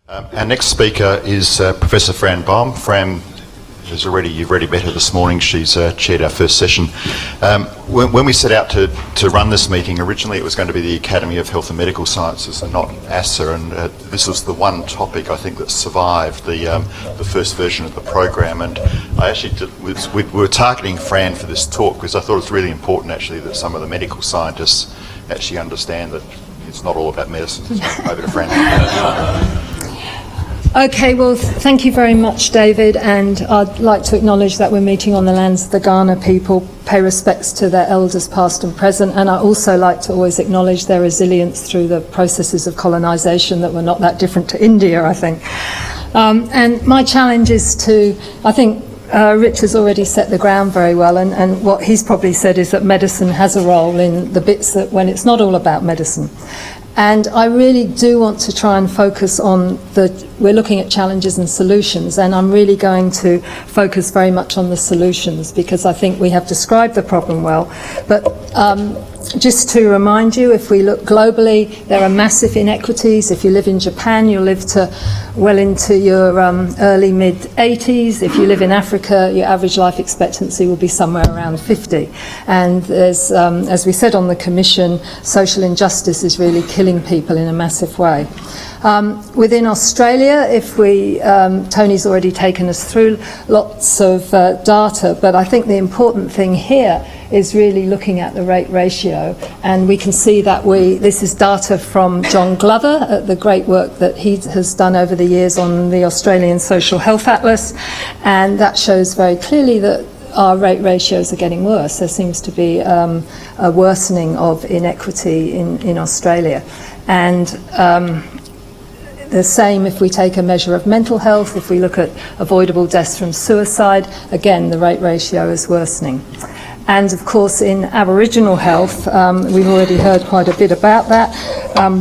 Our next speaker is Professor Fran Baum. Fran, you've already met her this morning. She's chaired our first session. When we set out to run this meeting, originally it was going to be the Academy of Health and Medical Sciences and not FASSA, and this was the one topic I think that survived the first version of the program. And I actually we were targeting Fran for this talk because I thought it was really important actually that some of the medical scientists actually understand that it's not all about medicine. So over to Fran. Okay, well, thank you very much, David, and I'd like to acknowledge that we're meeting on the lands of the Kaurna people, pay respects to their elders past and present, and I also like to always acknowledge their resilience through the processes of colonisation that were not that different to India, I think. And my challenge is I think Rich has already set the ground very well, and what he's probably said is that medicine has a role in the bits that when it's not all about medicine. And I really do want to try and focus on we're looking at challenges and solutions, and I'm really going to focus very much on the solutions because I think we have described the problem well. But just to remind you, if we look globally, there are massive inequities. If you live in Japan, you'll live to well into your early mid-80s. If you live in Africa, your average life expectancy will be somewhere around 50. And there's, as we said on the Commission, social injustice is really killing people in a massive way. Within Australia, Tony's already taken us through lots of data, but I think the important thing here is really looking at the rate ratio, and we can see that this is data from John Glover, the great work that he has done over the years on the Australian Social Health Atlas, and that shows very clearly that our rate ratios are getting worse. There seems to be a worsening of inequity in Australia. And the same if we take a measure of mental health. If we look at avoidable deaths from suicide, again, the rate ratio is worsening. And of course, in Aboriginal health, we've already heard quite a bit about that,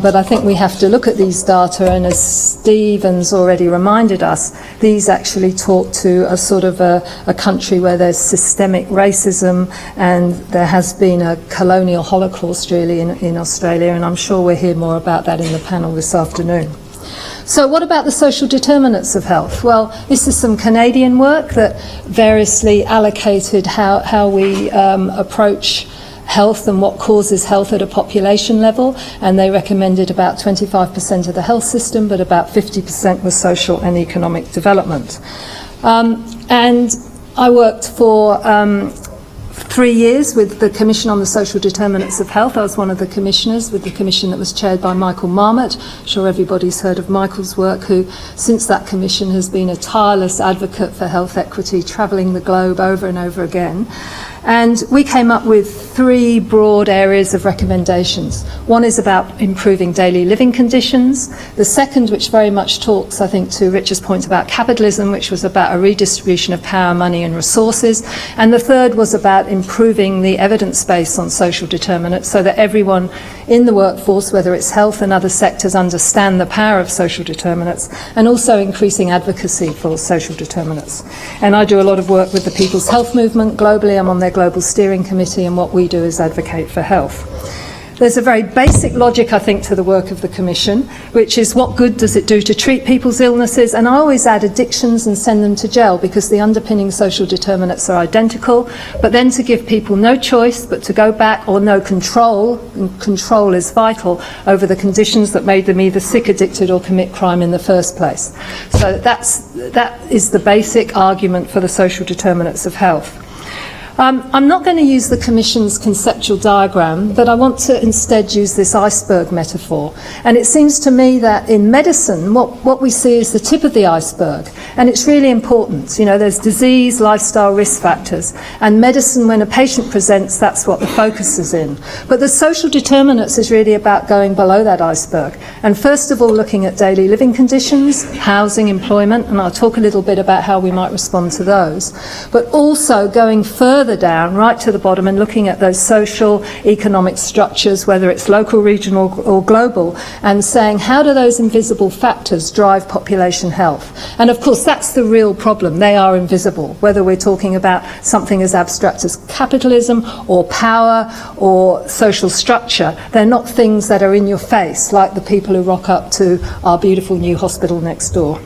but I think we have to look at these data, and as Stephen's already reminded us, these actually talk to a sort of a country where there's systemic racism, and there has been a colonial holocaust really in Australia, and I'm sure we'll hear more about that in the panel this afternoon. So what about the social determinants of health? Well, this is some Canadian work that variously allocated how we approach health and what causes health at a population level, and they recommended about 25% of the health system, but about 50% was social and economic development. And I worked for 3 years with the Commission on the Social Determinants of Health. I was one of the commissioners with the commission that was chaired by Michael Marmot. I'm sure everybody's heard of Michael's work, who since that commission has been a tireless advocate for health equity, travelling the globe over and over again. And we came up with 3 broad areas of recommendations. One is about improving daily living conditions. The second, which very much talks, I think, to Richard's point about capitalism, which was about a redistribution of power, money and resources. And the third was about improving the evidence base on social determinants so that everyone in the workforce, whether it's health and other sectors, understand the power of social determinants, and also increasing advocacy for social determinants. And I do a lot of work with the People's Health Movement globally. I'm on their Global Steering Committee, and what we do is advocate for health. There's a very basic logic, I think, to the work of the Commission, which is what good does it do to treat people's illnesses? And I always add addictions and send them to jail because the underpinning social determinants are identical, but then to give people no choice but to go back, or no control, and control is vital, over the conditions that made them either sick, addicted or commit crime in the first place. So that is the basic argument for the social determinants of health. I'm not going to use the Commission's conceptual diagram, but I want to instead use this iceberg metaphor. And it seems to me that in medicine, what we see is the tip of the iceberg. And it's really important. You know, there's disease, lifestyle, risk factors. And medicine, when a patient presents, that's what the focus is in. But the social determinants is really about going below that iceberg. And first of all, looking at daily living conditions, housing, employment, and I'll talk a little bit about how we might respond to those. But also going further further down, right to the bottom, and looking at those social, economic structures, whether it's local, regional or global, and saying how do those invisible factors drive population health? And of course that's the real problem. They are invisible, whether we're talking about something as abstract as capitalism or power or social structure. They're not things that are in your face, like the people who rock up to our beautiful new hospital next door.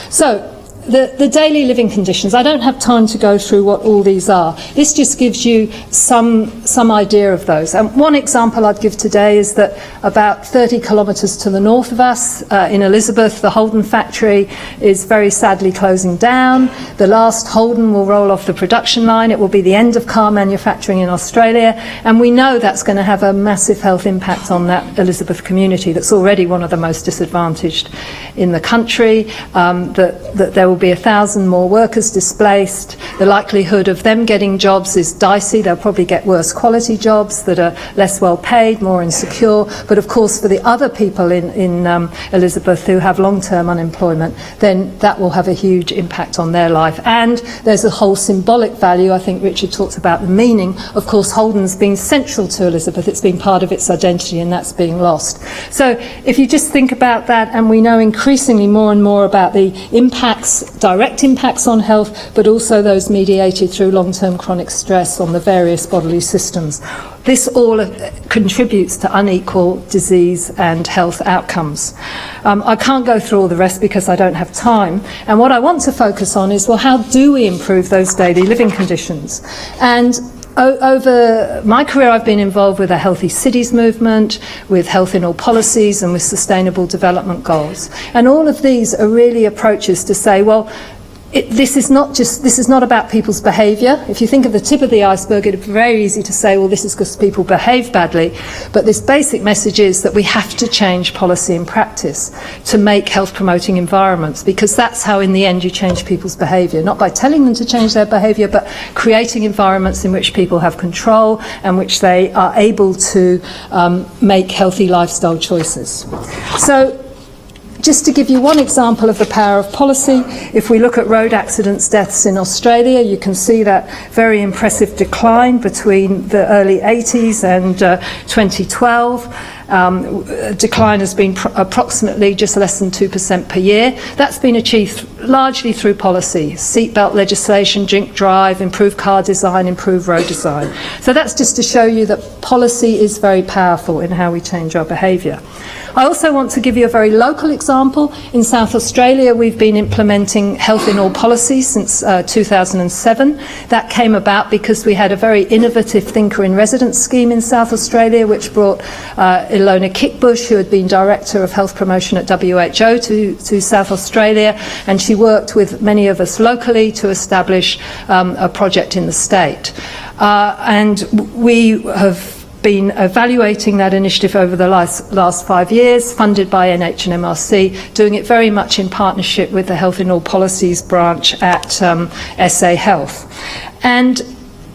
So, the daily living conditions, I don't have time to go through what all these are. This just gives you some idea of those. And one example I'd give today is that about 30 kilometres to the north of us, in Elizabeth, the Holden factory is very sadly closing down. The last Holden will roll off the production line. It will be the end of car manufacturing in Australia. And we know that's going to have a massive health impact on that Elizabeth community that's already one of the most disadvantaged in the country, that there will be 1,000 more workers displaced. The likelihood of them getting jobs is dicey. They'll probably get worse quality jobs that are less well paid, more insecure. But of course for the other people in Elizabeth who have long-term unemployment, then that will have a huge impact on their life. And there's a whole symbolic value. I think Richard talked about the meaning. Of course Holden's been central to Elizabeth. It's been part of its identity, and that's being lost. So if you just think about that, and we know increasingly more and more about the impacts, direct impacts on health, but also those mediated through long-term chronic stress on the various bodily systems. This all contributes to unequal disease and health outcomes. I can't go through all the rest because I don't have time. And what I want to focus on is, well, how do we improve those daily living conditions? And over my career, I've been involved with a Healthy Cities movement, with health in all policies, and with sustainable development goals. And all of these are really approaches to say, well, this is not about people's behaviour. If you think of the tip of the iceberg, it's very easy to say, well, this is because people behave badly. But this basic message is that we have to change policy and practice to make health-promoting environments, because that's how, in the end, you change people's behaviour. Not by telling them to change their behaviour, but creating environments in which people have control and which they are able to make healthy lifestyle choices. So, just to give you one example of the power of policy, if we look at road accidents deaths in Australia, you can see that very impressive decline between the early 80s and 2012. Decline has been approximately just less than 2% per year. That's been achieved largely through policy, seatbelt legislation, drink drive, improved car design, improved road design. So that's just to show you that policy is very powerful in how we change our behaviour. I also want to give you a very local example. In South Australia, we've been implementing health in all policies since 2007. That came about because we had a very innovative thinker in residence scheme in South Australia, which brought Ilona Kickbush, who had been Director of Health Promotion at WHO, to South Australia, and she worked with many of us locally to establish a project in the state. And we have been evaluating that initiative over the last 5 years, funded by NH&MRC, doing it very much in partnership with the Health in All Policies branch at SA Health. And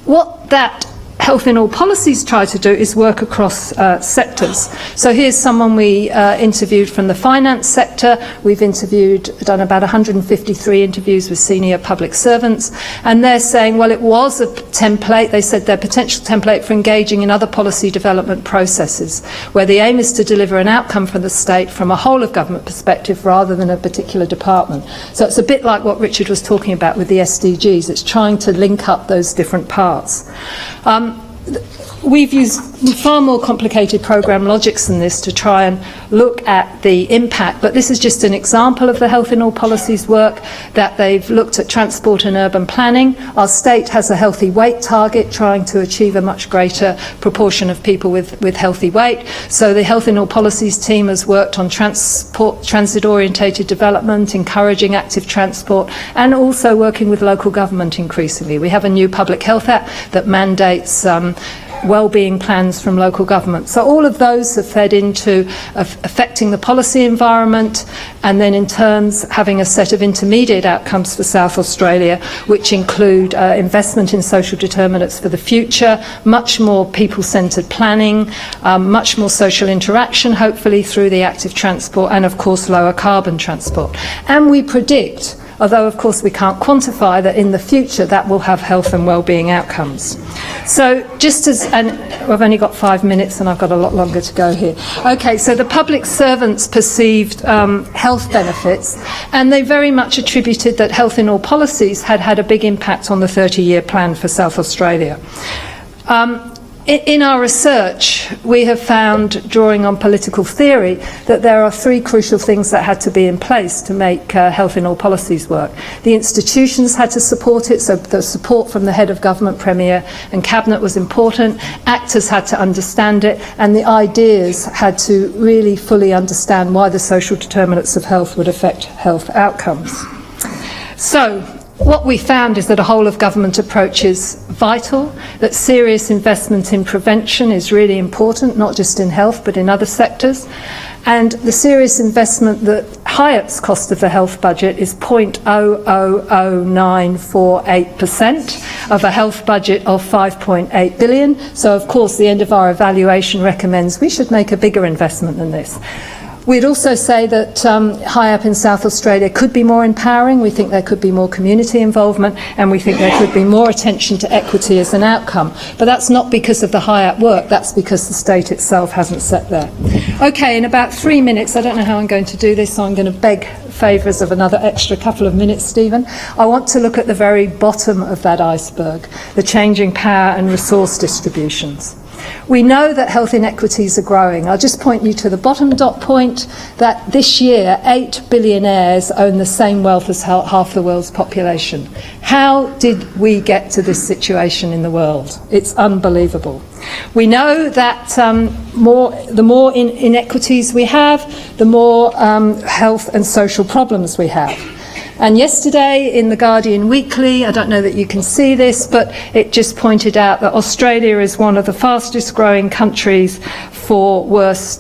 what that Health in All Policies try to do is work across sectors. So here's someone we interviewed from the finance sector. We've done about 153 interviews with senior public servants, and they're saying, well, it was a template. They said their potential template for engaging in other policy development processes, where the aim is to deliver an outcome for the state from a whole of government perspective rather than a particular department. So it's a bit like what Richard was talking about with the SDGs. It's trying to link up those different parts. We've used far more complicated program logics than this to try and look at the impact, but this is just an example of the Health in All Policies work that they've looked at transport and urban planning. Our state has a healthy weight target, trying to achieve a much greater proportion of people with healthy weight. So the Health in All Policies team has worked on transit-orientated development, encouraging active transport, and also working with local government increasingly. We have a new Public Health Act that mandates well-being plans from local government. So all of those have fed into affecting the policy environment, and then in terms having a set of intermediate outcomes for South Australia, which include investment in social determinants for the future, much more people-centred planning, much more social interaction, hopefully through the active transport, and of course lower carbon transport. And we predict although of course we can't quantify that in the future that will have health and well-being outcomes. So and I've only got 5 minutes and I've got a lot longer to go here. Okay, so the public servants perceived health benefits, and they very much attributed that health in all policies had a big impact on the 30-year plan for South Australia. In our research, we have found, drawing on political theory, that there are 3 crucial things that had to be in place to make health in all policies work. The institutions had to support it, so the support from the head of government, Premier and Cabinet was important. Actors had to understand it, and the ideas had to really fully understand why the social determinants of health would affect health outcomes. So, what we found is that a whole-of-government approach is vital, that serious investment in prevention is really important, not just in health but in other sectors, and the serious investment that Hyatt's cost of the health budget is 0.0000948% of a health budget of 5.8 billion. So, of course, the end of our evaluation recommends we should make a bigger investment than this. We'd also say that HIAP in South Australia could be more empowering. We think there could be more community involvement, and we think there could be more attention to equity as an outcome. But that's not because of the HIAP work, that's because the state itself hasn't set there. Okay, in about 3 minutes, I don't know how I'm going to do this, so I'm going to beg favours of another extra couple of minutes, Stephen. I want to look at the very bottom of that iceberg, the changing power and resource distributions. We know that health inequities are growing. I'll just point you to the bottom dot point that this year 8 billionaires own the same wealth as half the world's population. How did we get to this situation in the world? It's unbelievable. We know that the more inequities we have, the more health and social problems we have. And yesterday in the Guardian Weekly, I don't know that you can see this, but it just pointed out that Australia is one of the fastest growing countries for worse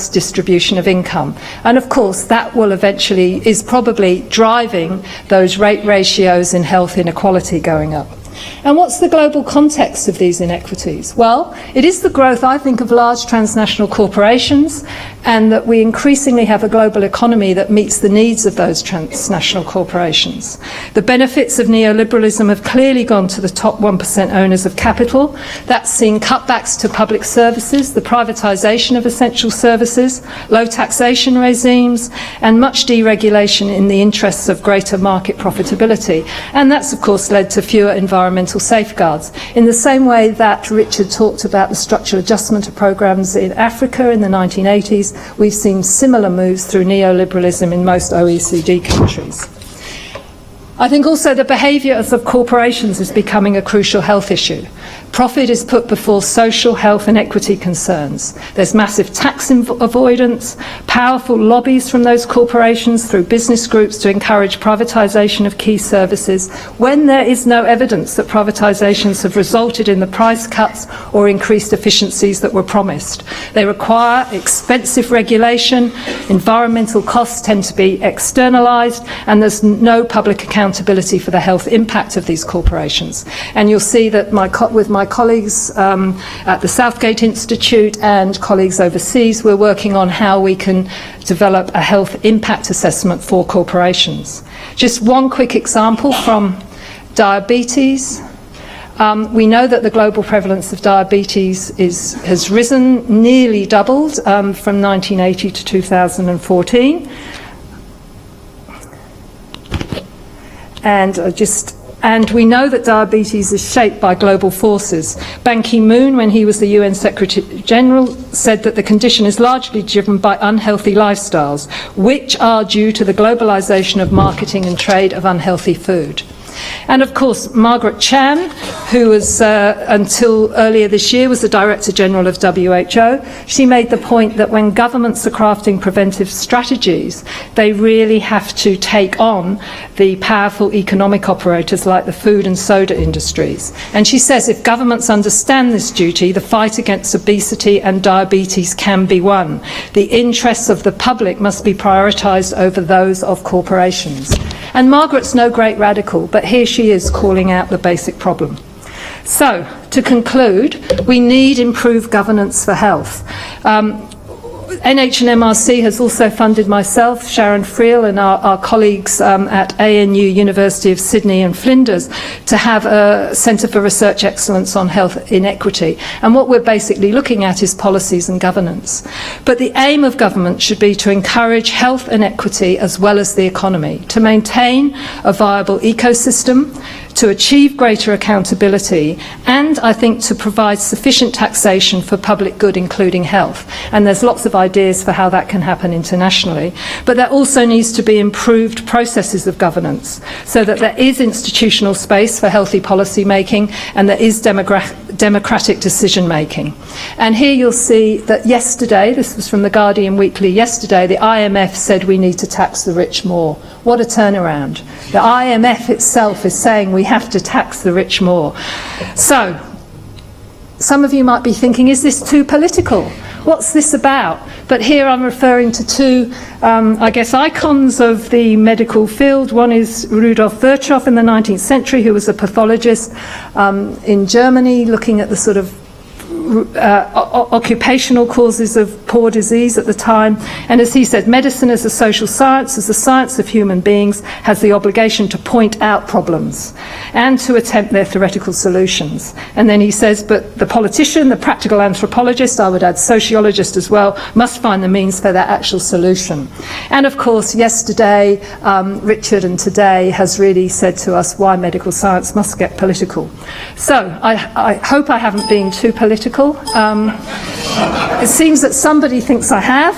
distribution of income. And of course that will eventually, is probably driving those rate ratios in health inequality going up. And what's the global context of these inequities? Well, it is the growth, I think, of large transnational corporations, and that we increasingly have a global economy that meets the needs of those transnational corporations. The benefits of neoliberalism have clearly gone to the top 1% owners of capital. That's seen cutbacks to public services, the privatisation of essential services, low taxation regimes, and much deregulation in the interests of greater market profitability. And that's, of course, led to fewer environmental safeguards. In the same way that Richard talked about the structural adjustment programs in Africa in the 1980s, we've seen similar moves through neoliberalism in most OECD countries. I think also the behaviour of corporations is becoming a crucial health issue. Profit is put before social, health and equity concerns. There's massive tax avoidance, powerful lobbies from those corporations through business groups to encourage privatisation of key services when there is no evidence that privatisations have resulted in the price cuts or increased efficiencies that were promised. They require expensive regulation, environmental costs tend to be externalised, and there's no public accountability for the health impact of these corporations. And you'll see that with my colleagues at the Southgate Institute and colleagues overseas, we're working on how we can develop a health impact assessment for corporations. Just one quick example from diabetes. We know that the global prevalence of diabetes has risen, nearly doubled from 1980 to 2014. And we know that diabetes is shaped by global forces. Ban Ki-moon, when he was the UN Secretary General, said that the condition is largely driven by unhealthy lifestyles, which are due to the globalisation of marketing and trade of unhealthy food. And of course, Margaret Chan, who was, until earlier this year, was the Director General of WHO, she made the point that when governments are crafting preventive strategies, they really have to take on the powerful economic operators like the food and soda industries. And she says if governments understand this duty, the fight against obesity and diabetes can be won. The interests of the public must be prioritised over those of corporations. And Margaret's no great radical, but here she is calling out the basic problem. So, to conclude, we need improved governance for health. NHMRC has also funded myself, Sharon Friel, and our colleagues at ANU, University of Sydney and Flinders, to have a Centre for Research Excellence on Health Inequity. And what we're basically looking at is policies and governance. But the aim of government should be to encourage health and equity as well as the economy, to maintain a viable ecosystem, to achieve greater accountability, and I think to provide sufficient taxation for public good, including health. And there's lots of ideas for how that can happen internationally. But there also needs to be improved processes of governance so that there is institutional space for healthy policy making and there is democratic decision making. And here you'll see that yesterday, this was from the Guardian Weekly yesterday, the IMF said we need to tax the rich more. What a turnaround. The IMF itself is saying we have to tax the rich more. So, some of you might be thinking, is this too political? What's this about? But here I'm referring to two, I guess, icons of the medical field. One is Rudolf Virchow in the 19th century, who was a pathologist in Germany, looking at the sort of occupational causes of poor disease at the time. And as he said, medicine as a social science, as the science of human beings, has the obligation to point out problems and to attempt their theoretical solutions. And then he says, but the politician, the practical anthropologist, I would add sociologist as well, must find the means for that actual solution. And of course, yesterday, Richard, and today has really said to us why medical science must get political. So I hope I haven't been too political. It seems that somebody thinks I have.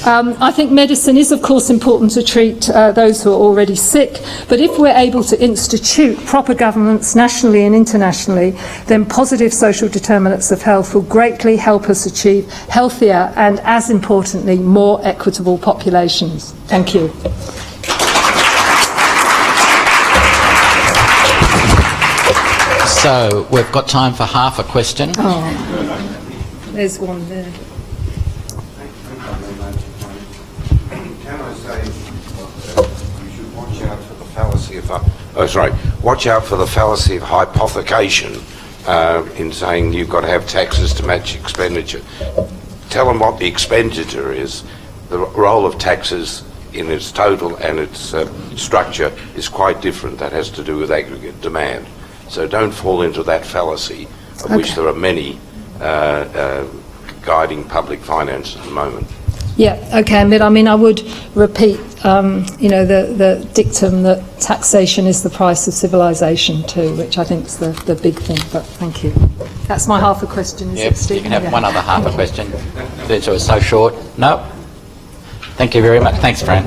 I think medicine is, of course, important to treat those who are already sick, but if we're able to institute proper governance nationally and internationally, then positive social determinants of health will greatly help us achieve healthier and, as importantly, more equitable populations. Thank you. So we've got time for half a question. Oh, there's one there. Can I say you should watch out for the fallacy of watch out for the fallacy of hypothecation in saying you've got to have taxes to match expenditure. Tell them what the expenditure is. The role of taxes in its total and its structure is quite different. That has to do with aggregate demand. So don't fall into that fallacy, of which there are many guiding public finance at the moment. Yeah, okay, but I mean, I would repeat, the dictum that taxation is the price of civilization too, which I think is the big thing, but thank you. That's my half a question, is it, Stephen? You can have one other half a question. Since it was so short. No? Thank you very much. Thanks, Fran.